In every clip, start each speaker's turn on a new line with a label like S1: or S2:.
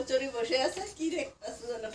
S1: কচুরি বসে আছে কি দেখতেছো জানো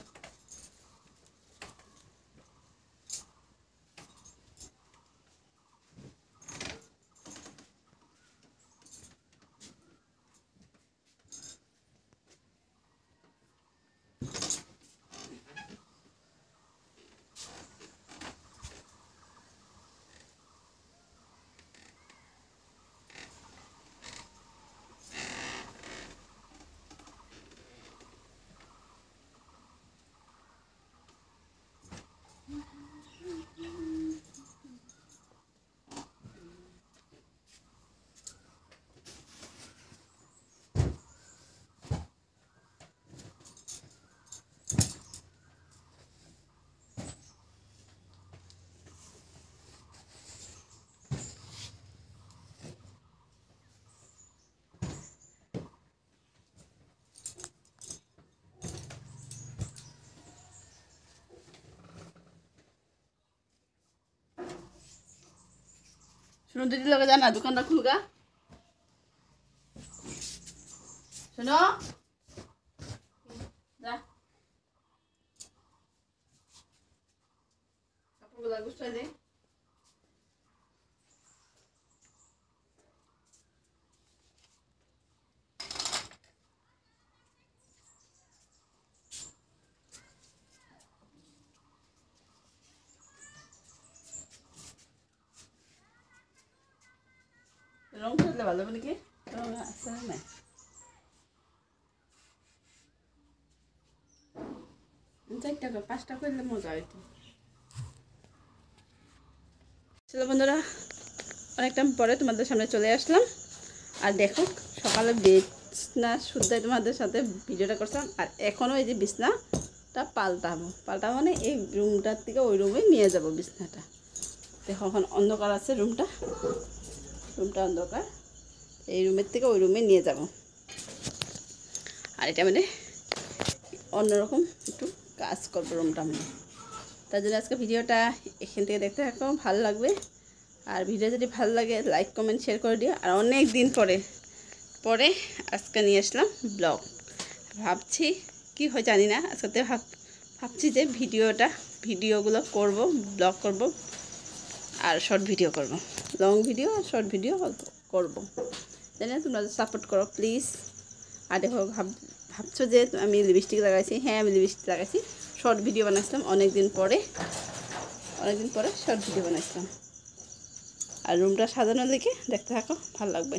S1: শুনো দিদি লগে জানা দোকানটা খুলগা শুনো যা কাপড়গুলা গুছাই দে রং করলে ভালো হবে নাকি রং আছে না চারটা 5টা করলে মজা হইতো চলো বন্ধুরা অনেক টাইম পরে তোমাদের সামনে চলে আসলাম আর দেখো সকালে বিছনা শুদ্ধই তোমাদের সাথে ভিডিওটা করছিলাম আর এখনও এই যে বিছনাটা পাল্টাবো মানে এই রুমটার থেকে ওই রুমে নিয়ে যাব বিছনাটা দেখো এখন অন্ধকার আছে রুমটা অন্ধকার এই রুমের থেকে ওই রুমে নিয়ে যাব আর এটা মানে অন্যরকম একটু কাজ করবো রুমটা মানে তার জন্য আজকে ভিডিওটা এখান থেকে দেখতে থাকো ভালো লাগবে আর ভিডিও যদি ভালো লাগে লাইক কমেন্ট শেয়ার করে দিও আর অনেক দিন পরে আজকে নিয়ে আসলাম ব্লগ ভাবছি কি হয় জানি না আজকে ভাবছি যে ভিডিওগুলো করব ব্লগ করব আর শর্ট ভিডিও করব লং ভিডিও আর শর্ট ভিডিও করব জানি না তোমরা সাপোর্ট করো প্লিজ আর দেখো ভাবছো যে আমি লিপস্টিক লাগাইছি হ্যাঁ আমি লিপস্টিক লাগাইছি শর্ট ভিডিও বানাইছিলাম অনেক দিন পরে শর্ট ভিডিও বানাইছিলাম আর রুমটা সাজানোর দিকে দেখতে থাকো ভালো লাগবে